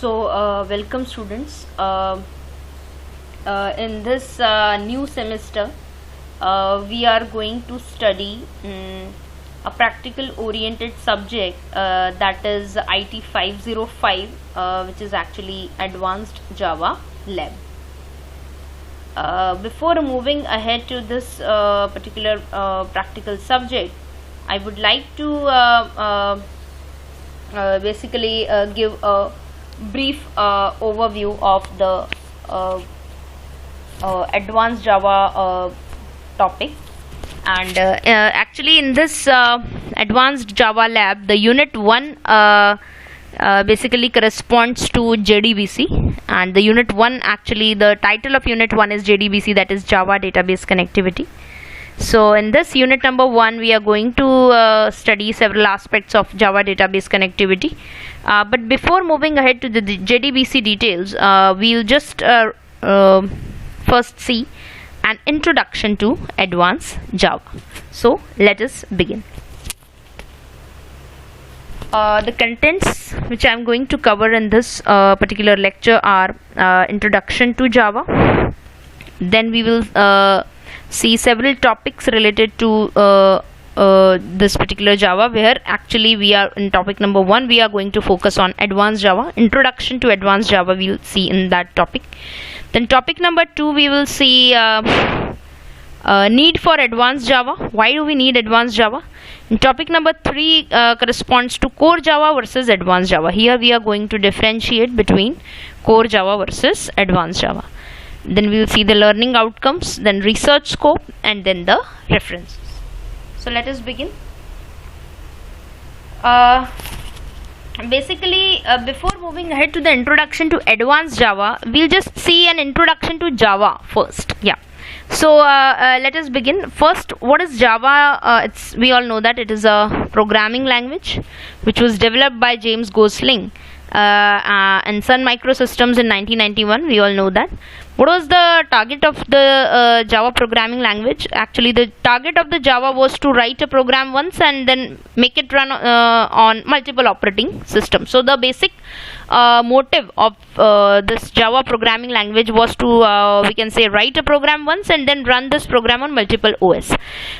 Welcome students. In this new semester, we are going to study a practical oriented subject that is IT 505, which is actually Advanced Java Lab. Before moving ahead to this particular practical subject, I would like to basically give a brief overview of the Advanced Java topic. And actually in this Advanced Java Lab, the Unit 1 basically corresponds to JDBC, and the Unit 1, actually the title of Unit 1 is JDBC, that is Java Database Connectivity. So in this unit number 1, we are going to study several aspects of Java database connectivity. But before moving ahead to the JDBC details, we'll just first see an introduction to Advanced Java. So let us begin. The contents which I am going to cover in this particular lecture are introduction to Java. Then we will see several topics related to this particular Java, where actually we are in topic number 1, we are going to focus on Advanced Java. Introduction to Advanced Java we will see in that topic. Then topic number 2, we will see need for Advanced Java. Why do we need Advanced Java? In topic number 3 corresponds to Core Java versus Advanced Java. Here we are going to differentiate between Core Java versus Advanced Java. Then we will see the learning outcomes, then research scope, and then the references. So let us begin. Basically, before moving ahead to the introduction to Advanced Java, we'll just see an introduction to Java first. Yeah. So let us begin. First, what is Java? We all know that it is a programming language which was developed by James Gosling and Sun Microsystems in 1991. We all know that. What was the target of the Java programming language? Actually, the target of the Java was to write a program once and then make it run on multiple operating systems. So the basic motive of this Java programming language was to we can say write a program once and then run this program on multiple OS.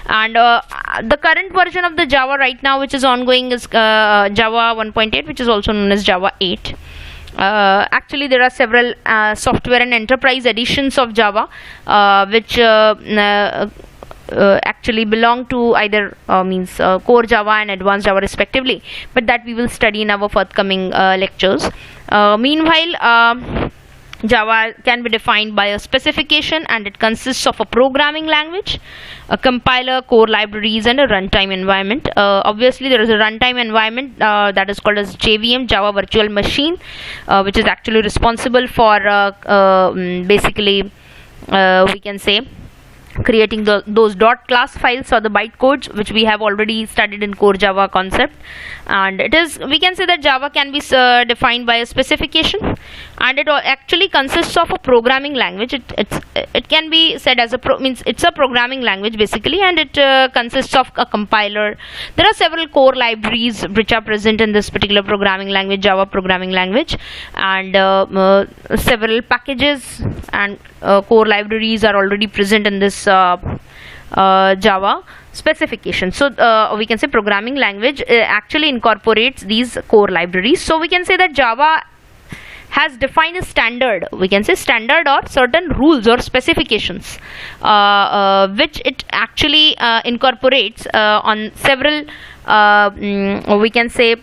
And the current version of the Java right now, which is ongoing, is Java 1.8, which is also known as Java 8. Actually, there are several software and enterprise editions of Java which actually belong to either Core Java and Advanced Java respectively, but that we will study in our forthcoming lectures. Meanwhile, Java can be defined by a specification, and it consists of a programming language, a compiler, core libraries, and a runtime environment. Obviously, there is a runtime environment that is called as JVM, Java Virtual Machine, which is actually responsible for basically we can say creating those .class files or the bytecodes, which we have already studied in Core Java concept. And it is, we can say that Java can be defined by a specification, and it actually consists of a programming language. It can be said as it's a programming language basically, and it consists of a compiler. There are several core libraries which are present in this particular programming language, Java programming language, and several packages and core libraries are already present in this Java specification. So we can say programming language actually incorporates these core libraries. So we can say that Java has defined a standard, we can say standard or certain rules or specifications which it actually incorporates on several we can say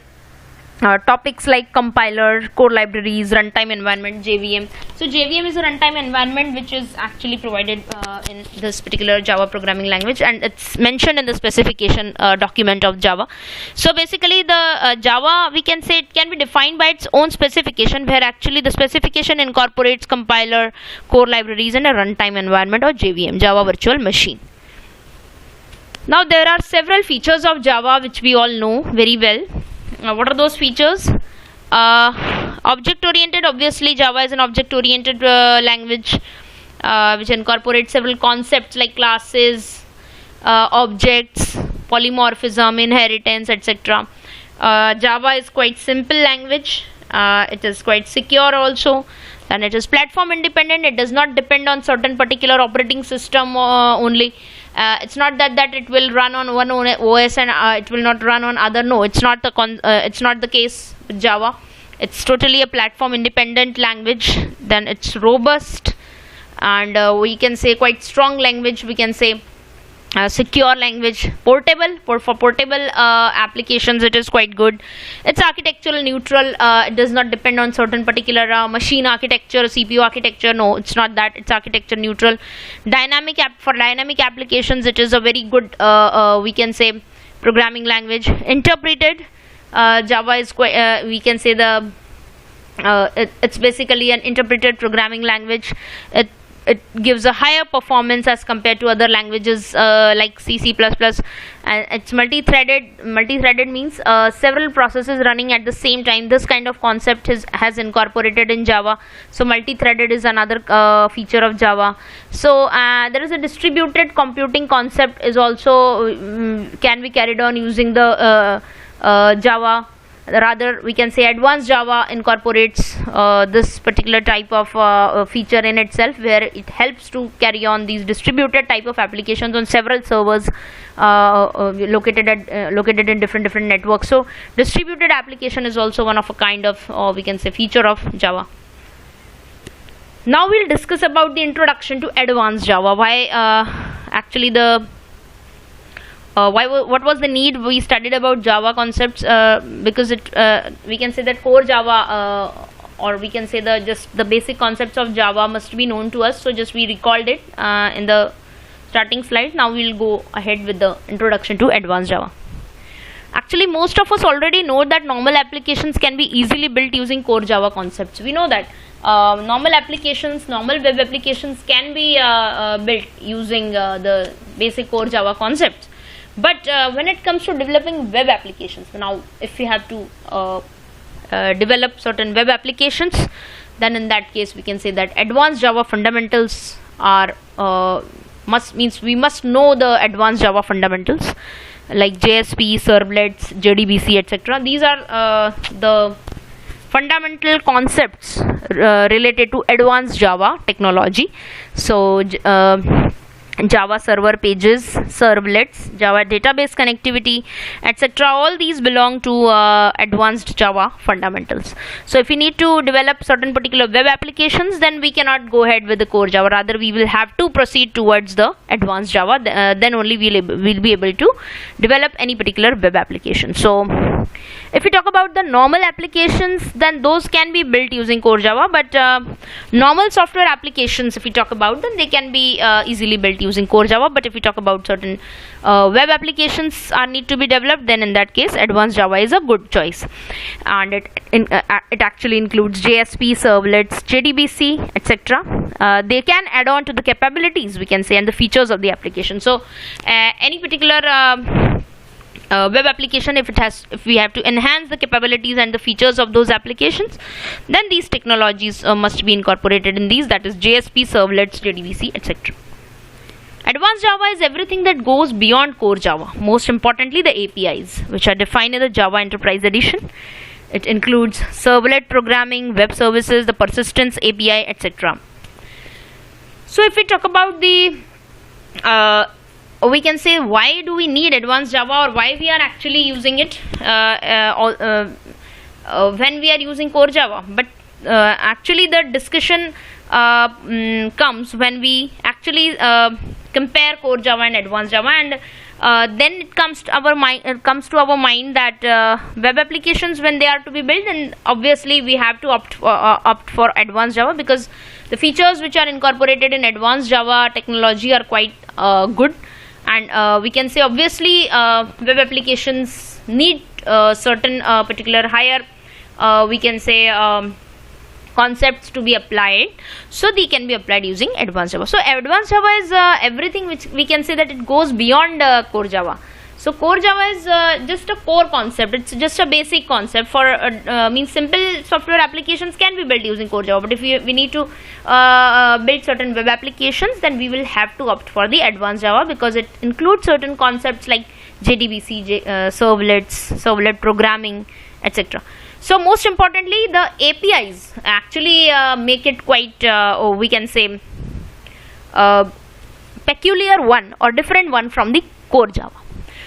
topics like compiler, core libraries, runtime environment, JVM. So JVM is a runtime environment which is actually provided in this particular Java programming language, and it's mentioned in the specification document of Java. So basically the Java, we can say it can be defined by its own specification, where actually the specification incorporates compiler, core libraries, and a runtime environment or JVM, Java Virtual Machine. Now there are several features of Java which we all know very well. What are those features? Object oriented. Obviously, Java is an object oriented language which incorporates several concepts like classes, objects, polymorphism, inheritance, etc. Java is quite simple language, It is quite secure also. And it is platform independent. It does not depend on certain particular operating system only. It's not that it will run on one OS and it will not run on other. No, it's not the case with Java. It's totally a platform independent language. Then it's robust, and we can say quite strong language. We can say secure language, portable. For portable applications it is quite good. It's architectural neutral. It does not depend on certain particular machine architecture, CPU architecture. No, it's not that. It's architecture neutral. For dynamic applications it is a very good we can say programming language. Interpreted, Java is quite we can say it's basically an interpreted programming language. It gives a higher performance as compared to other languages like C, C++, and it's multi-threaded. Multi-threaded means several processes running at the same time. This kind of concept has incorporated in Java. So multi-threaded is another feature of Java. So there is a distributed computing concept is also can be carried on using the Java. Rather, we can say advanced Java incorporates this particular type of feature in itself, where it helps to carry on these distributed type of applications on several servers located in different networks. So distributed application is also one of a kind of we can say feature of Java. Now we'll discuss about the introduction to advanced Java. Why actually the what was the need we studied about Java concepts, because we can say that core Java or we can say just the basic concepts of Java must be known to us. So just we recalled it in the starting slide. Now we'll go ahead with the introduction to advanced Java. Actually, most of us already know that normal applications can be easily built using core Java concepts. We know that normal web applications can be built using the basic core Java concepts. But when it comes to developing web applications, now if we have to develop certain web applications, then in that case we can say that advanced Java fundamentals are we must know the advanced Java fundamentals like JSP, servlets, JDBC, etc. These are the fundamental concepts related to advanced Java technology. So Java server pages, servlets, Java database connectivity, etc. All these belong to advanced Java fundamentals. So if we need to develop certain particular web applications, then we cannot go ahead with the core Java. Rather, we will have to proceed towards the advanced Java. Then only we'll be able to develop any particular web application. So if we talk about the normal applications, then those can be built using core Java. But normal software applications, if we talk about them, they can be easily built using core Java. But if we talk about certain web applications need to be developed, then in that case advanced Java is a good choice. And it actually includes JSP, servlets, JDBC, etc. They can add on to the capabilities, we can say, and the features of the application. So any particular web application, if we have to enhance the capabilities and the features of those applications, then these technologies must be incorporated in these, that is JSP, servlets, JDBC, etc. Advanced Java is everything that goes beyond core Java. Most importantly, the APIs, which are defined in the Java Enterprise Edition. It includes servlet programming, web services, the persistence API, etc. So if we talk about the we can say why do we need advanced Java, or why we are actually using it when we are using core Java. But actually the discussion comes when we actually compare core Java and advanced Java, and then it comes to our mind that web applications, when they are to be built, then obviously we have to opt for advanced Java, because the features which are incorporated in advanced Java technology are quite good. And we can say obviously web applications need certain particular higher we can say concepts to be applied, so they can be applied using advanced Java. So advanced Java is everything which we can say that it goes beyond core Java. So core Java is just a core concept. It's just a basic concept for means simple software applications can be built using core Java. But if we need to build certain web applications, then we will have to opt for the advanced Java, because it includes certain concepts like JDBC, servlets, servlet programming, etc. So most importantly, the APIs actually make it quite, we can say, peculiar one or different one from the core Java.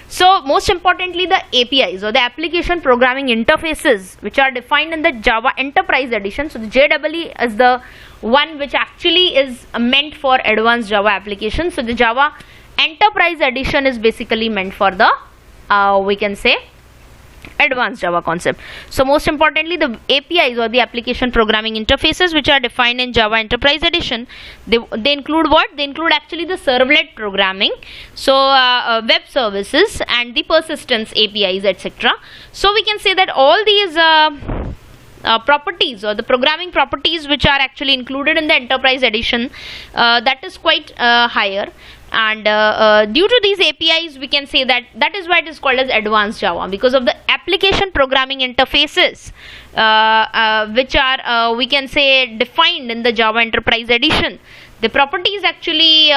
So most importantly, the APIs or the application programming interfaces which are defined in the Java Enterprise Edition. So the JEE is the one which actually is meant for advanced Java applications. So the Java Enterprise Edition is basically meant for the we can say advanced Java concept. So most importantly, the APIs or the application programming interfaces which are defined in Java Enterprise Edition, they include what? They include actually the servlet programming, so web services and the persistence APIs, etc. So we can say that all these properties or the programming properties which are actually included in the Enterprise Edition, that is quite higher. And due to these APIs, we can say that is why it is called as advanced Java, because of the application programming interfaces which are we can say defined in the Java Enterprise Edition. The properties actually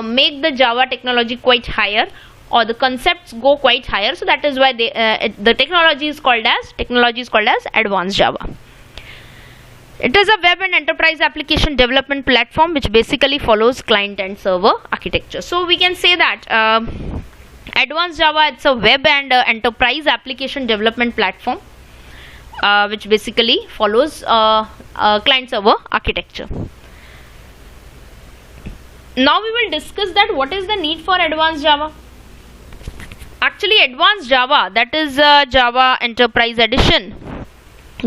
make the Java technology quite higher, or the concepts go quite higher. So that is why the technology is called as advanced Java. It is a web and enterprise application development platform which basically follows client and server architecture. So we can say that advanced Java, it's a web and enterprise application development platform which basically follows client server architecture. Now we will discuss that what is the need for advanced Java. Actually, advanced Java, that is Java Enterprise Edition,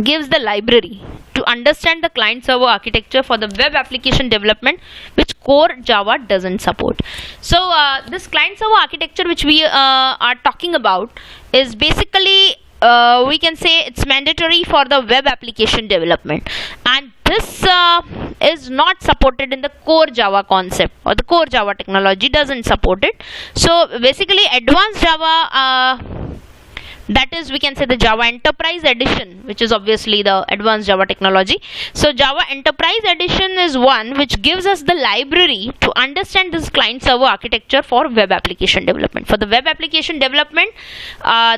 gives the library to understand the client server architecture for the web application development which core Java doesn't support. So this client server architecture which we are talking about is basically we can say it's mandatory for the web application development, and this is not supported in the core Java concept, or the core Java technology doesn't support it. So basically advanced Java, that is we can say the Java Enterprise Edition, which is obviously the advanced Java technology. So Java Enterprise Edition is one which gives us the library to understand this client server architecture for web application development. For the web application development,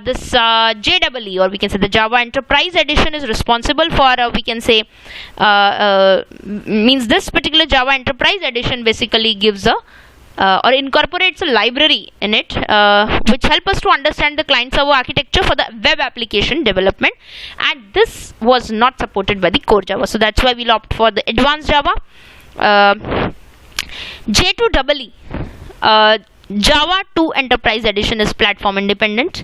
this JEE, or we can say the Java Enterprise Edition, is responsible for we can say means this particular Java Enterprise Edition basically gives a or incorporates a library in it which help us to understand the client server architecture for the web application development, and this was not supported by the core Java. So that's why we'll opt for the advanced Java. J2EE, Java 2 Enterprise Edition is platform independent,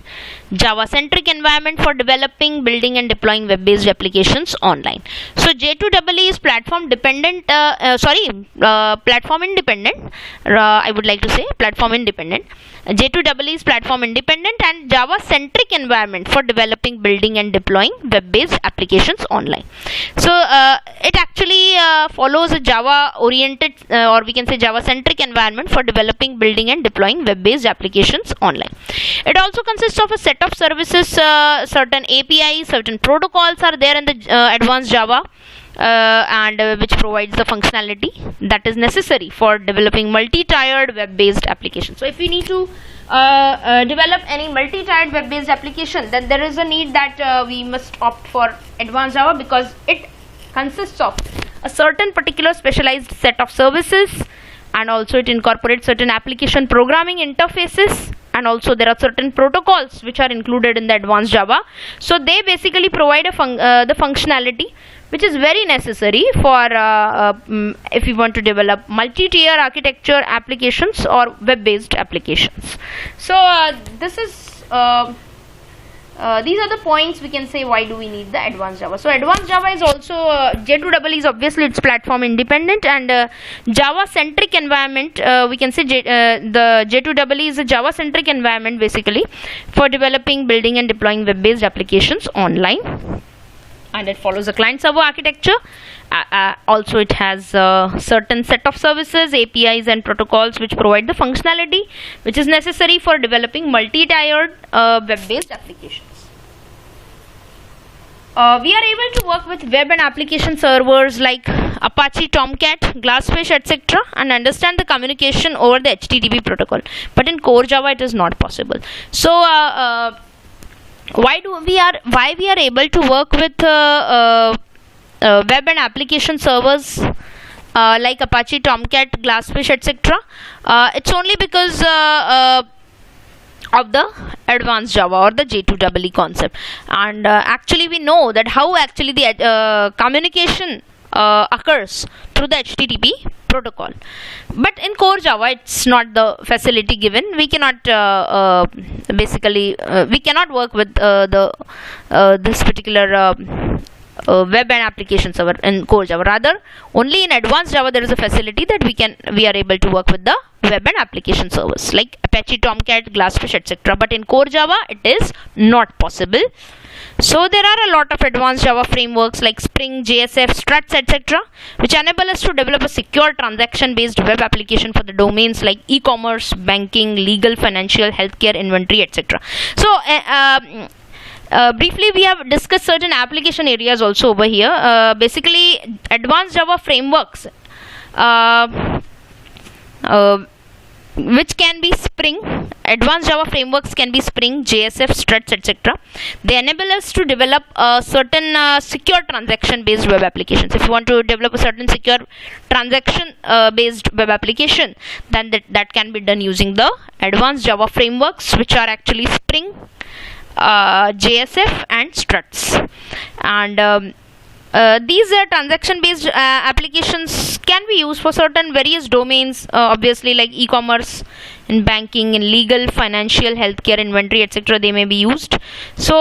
Java centric environment for developing, building and deploying web based applications online. So J2EE is platform dependent, platform independent, I would like to say platform independent. J2EE is platform independent and Java centric environment for developing, building and deploying web based applications online. So it actually follows a Java oriented or we can say Java centric environment for developing, building and deploying web based applications online. It also consists of a set of services, certain APIs, certain protocols are there in the advanced Java, and which provides the functionality that is necessary for developing multi-tiered web-based applications. So if we need to develop any multi-tiered web-based application, then there is a need that we must opt for advanced Java, because it consists of a certain particular specialized set of services, and also it incorporates certain application programming interfaces, and also there are certain protocols which are included in the advanced Java. So they basically provide the functionality which is very necessary for if you want to develop multi-tier architecture applications or web-based applications. So this is these are the points we can say why do we need the advanced Java. So advanced Java is also J2EE is obviously it's platform independent and Java centric environment. We can say the J2EE is a Java centric environment basically for developing, building and deploying web-based applications online, and it follows a client server architecture. Also it has a certain set of services, APIs and protocols which provide the functionality which is necessary for developing multi-tiered web-based applications. We are able to work with web and application servers like Apache Tomcat, Glassfish, etc. and understand the communication over the HTTP protocol, but in core Java it is not possible. So why we are able to work with web and application servers like Apache Tomcat, Glassfish, etc. It's only because of the advanced Java or the J2EE concept, and actually we know that how actually the communication occurs through the HTTP protocol. But in core Java, it's not the facility given. We cannot we cannot work with the this particular web and application server in core Java. Rather, only in advanced Java there is a facility that we are able to work with the web and application servers like Apache Tomcat, Glassfish, etc. But in core Java it is not possible. So there are a lot of advanced Java frameworks like Spring, JSF, Struts, etc., which enable us to develop a secure transaction-based web application for the domains like e-commerce, banking, legal, financial, healthcare, inventory, etc. So briefly, we have discussed certain application areas also over here. Basically, advanced Java frameworks, which can be Spring. Advanced Java frameworks can be Spring, JSF, Struts, etc. They enable us to develop certain secure transaction-based web applications. If you want to develop a certain secure transaction-based web application, then that can be done using the advanced Java frameworks, which are actually Spring, JSF, and Struts. And these transaction-based applications can be used for certain various domains, obviously like e-commerce, in banking, in legal, financial, healthcare, inventory, etc. They may be used. So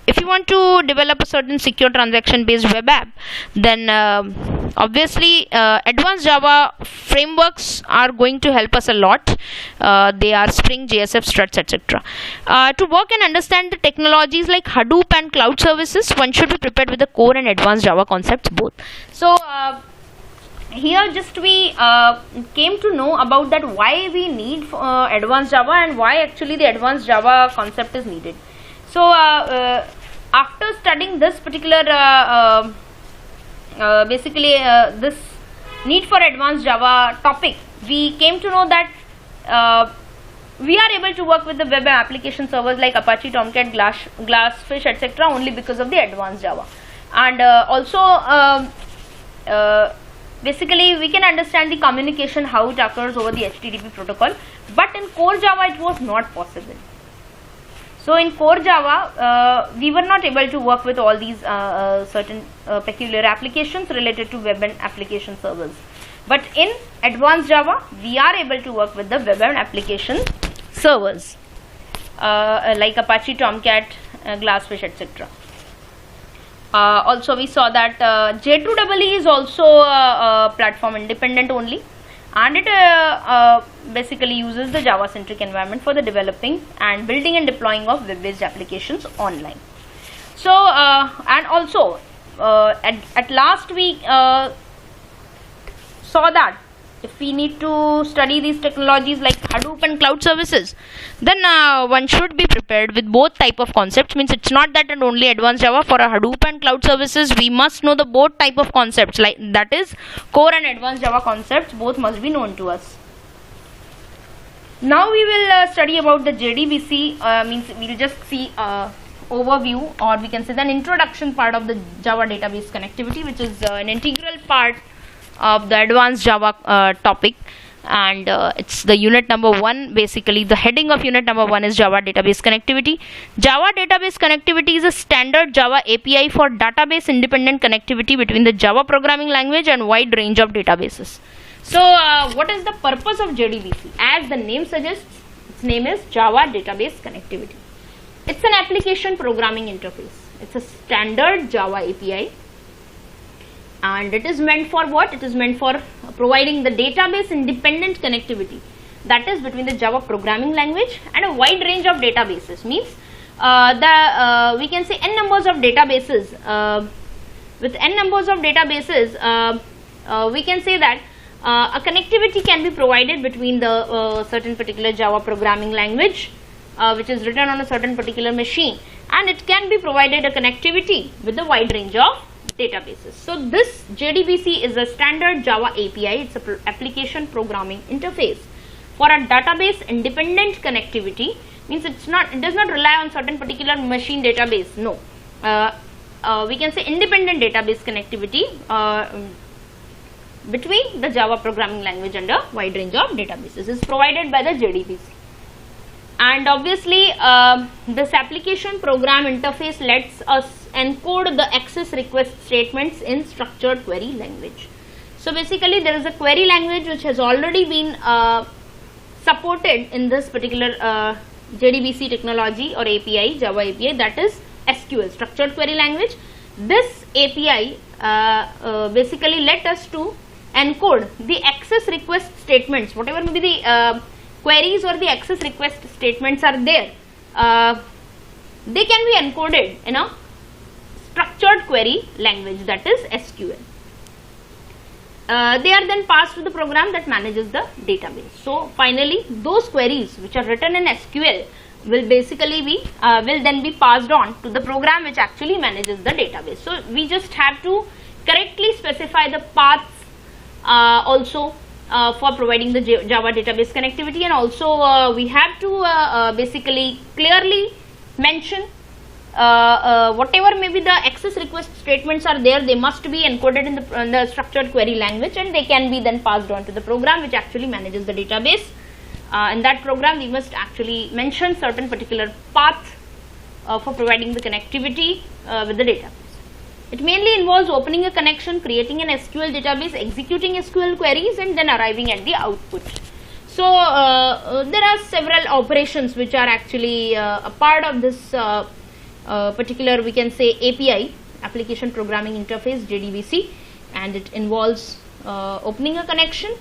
if you want to develop a certain secure transaction-based web app, then obviously advanced Java frameworks are going to help us a lot. They are Spring, JSF, Struts, etc. To work and understand the technologies like Hadoop and cloud services, one should be prepared with the core and advanced Java concepts both. So here just we came to know about that why we need advanced Java and why actually the advanced Java concept is needed. So after studying this particular this need for advanced Java topic, we came to know that we are able to work with the web application servers like Apache Tomcat, Glassfish, etc. only because of the advanced Java. And also basically we can understand the communication, how it occurs over the HTTP protocol, but in core Java it was not possible. So in core Java we were not able to work with all these certain peculiar applications related to web and application servers. But in advanced Java we are able to work with the web and application servers like Apache Tomcat, Glassfish, etc. Also we saw that J2EE is also platform independent only, and it basically uses the Java centric environment for the developing and building and deploying of web based applications online. So and also at last we saw that if we need to study these technologies like Hadoop and cloud services, then one should be prepared with both type of concepts. Means it's not that and only advanced Java. For a Hadoop and cloud services, we must know the both type of concepts, like that is core and advanced Java concepts, both must be known to us. Now we will study about the JDBC. Means we will just see overview, or we can say an introduction part of the Java database connectivity, which is an integral part of the advanced Java topic, and it's the unit number 1. Basically the heading of unit number 1 is Java database connectivity. Java database connectivity is a standard Java API for database independent connectivity between the Java programming language and wide range of databases. So what is the purpose of JDBC? As the name suggests, its name is Java database connectivity. It's an application programming interface. It's a standard Java API, and it is meant for what? It is meant for providing the database independent connectivity, that is between the Java programming language and a wide range of databases. Means we can say n numbers of databases. With n numbers of databases, we can say that a connectivity can be provided between the certain particular Java programming language which is written on a certain particular machine, and it can be provided a connectivity with a wide range of databases. So this JDBC is a standard Java API. It's a application programming interface for a database independent connectivity means it does not rely on certain particular machine database. No, we can say independent database connectivity between the Java programming language and a wide range of databases is provided by the JDBC. And obviously this application program interface lets us encode the access request statements in structured query language. So basically there is a query language which has already been supported in this particular JDBC technology or API, Java API, that is SQL, structured query language. This API basically let us to encode the access request statements, whatever may be the queries or the access request statements are there, they can be encoded in a structured query language, that is SQL. They are then passed to the program that manages the database. So finally those queries which are written in SQL will basically be will then be passed on to the program which actually manages the database. So we just have to correctly specify the paths also for providing the Java database connectivity, and also we have to basically clearly mention whatever may be the access request statements are there, they must be encoded in the structured query language, and they can be then passed on to the program which actually manages the database. In that program we must actually mention certain particular paths for providing the connectivity with the database. It mainly involves opening a connection, creating an SQL database, executing SQL queries, and then arriving at the output. So there are several operations which are actually a part of this particular, we can say, API, application programming interface, JDBC, and it involves opening a connection,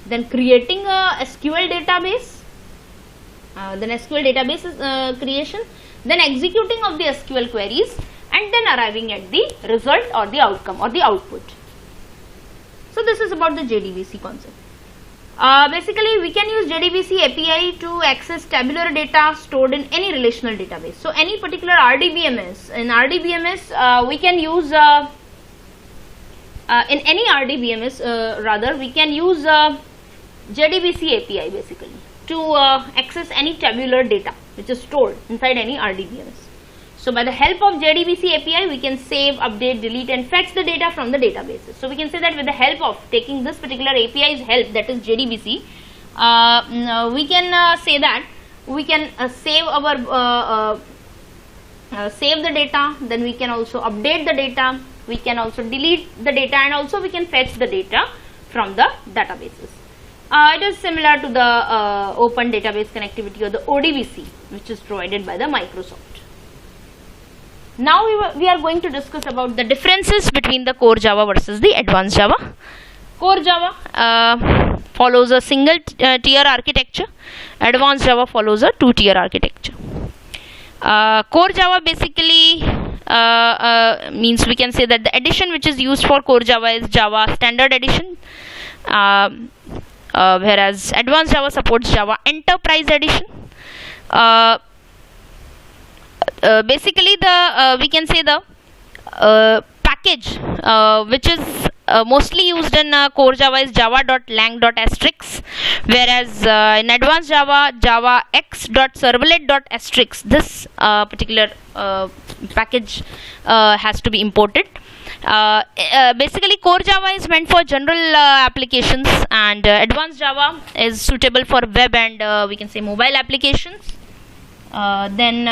then creating a SQL database, then SQL database creation, then executing of the SQL queries, and then arriving at the result or the outcome or the output. So this is about the JDBC concept. Basically we can use JDBC API to access tabular data stored in any relational database. So any particular RDBMS, in RDBMS we can use in any RDBMS rather we can use JDBC API basically to access any tabular data which is stored inside any RDBMS. So by the help of JDBC API we can save, update, delete, and fetch the data from the databases. So we can say that with the help of taking this particular API's help, that is JDBC, we can say that we can save our save the data, then we can also update the data, we can also delete the data, and also we can fetch the data from the databases. It is similar to the Open Database Connectivity or the ODBC, which is provided by the Microsoft. Now we are going to discuss about the differences between the core Java versus the advanced Java. Core Java follows a single tier architecture. Advanced Java follows a two-tier architecture. Core Java basically means we can say that the edition which is used for core Java is Java Standard Edition, whereas advanced Java supports Java Enterprise Edition. Basically the we can say the package which is mostly used in core Java is java.lang.asterisk, whereas in advanced Java, javax.servlet.asterisk, this particular package has to be imported. Basically core Java is meant for general applications, and advanced Java is suitable for web and we can say mobile applications. Then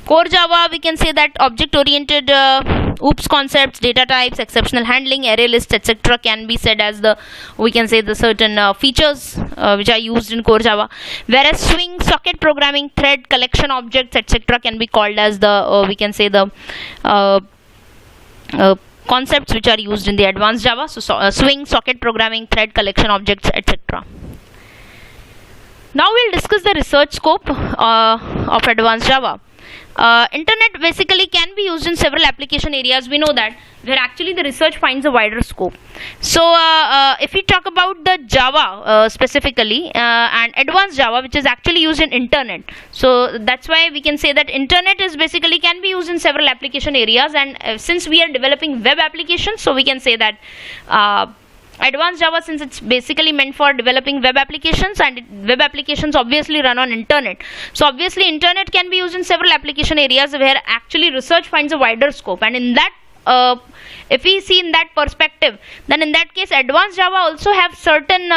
core Java, we can say that object oriented OOPS concepts, data types, exceptional handling, array lists, etc. can be said as the, we can say, the certain features which are used in core Java, whereas swing, socket programming, thread, collection objects, etc. can be called as the we can say the concepts which are used in the advanced Java. So swing, socket programming, thread, collection objects, etc. Now we'll discuss the research scope of advanced Java. Internet basically can be used in several application areas, we know that, where actually the research finds a wider scope. So if we talk about the Java specifically and advanced Java, which is actually used in internet, so that's why we can say that internet is basically can be used in several application areas, and since we are developing web applications, so we can say that Advanced Java, since it's basically meant for developing web applications, and web applications obviously run on internet, so obviously internet can be used in several application areas where actually research finds a wider scope. And in that, if we see in that perspective, then in that case Advanced Java also have certain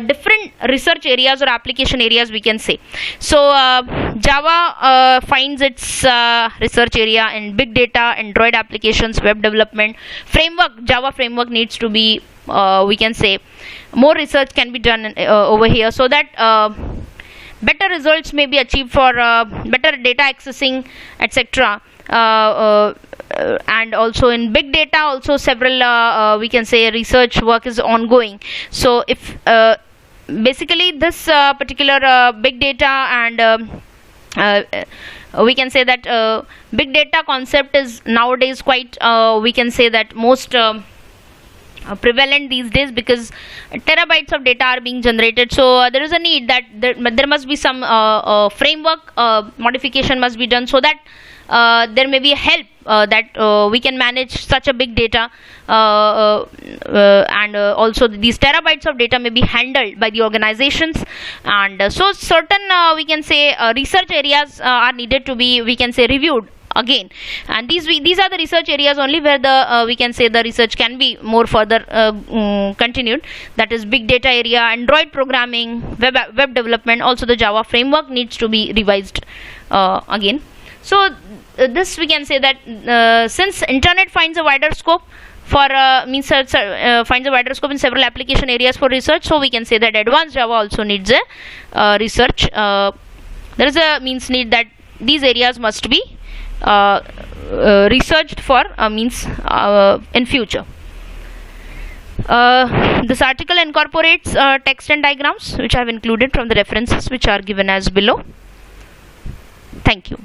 different research areas or application areas, we can say. So Java finds its research area in big data, Android applications, web development, framework. Java framework needs to be, we can say, more research can be done over here, so that better results may be achieved for better data accessing, etc. And also in big data also several, we can say, research work is ongoing. So if basically this particular big data and we can say that big data concept is nowadays quite, we can say that most prevalent these days, because terabytes of data are being generated. So there is a need that there must be some framework modification must be done, so that there may be a help that we can manage such a big data, and also these terabytes of data may be handled by the organizations. And so certain, we can say, research areas are needed to be, we can say, reviewed again. And these are the research areas only where the we can say the research can be more further continued. That is big data area, Android programming, web development. Also the Java framework needs to be revised again. So this we can say that since internet finds a wider scope for finds a wider scope in several application areas for research, so we can say that Advanced Java also needs a research. There is a need that these areas must be researched for in future. This article incorporates text and diagrams which I have included from the references which are given as below. Thank you.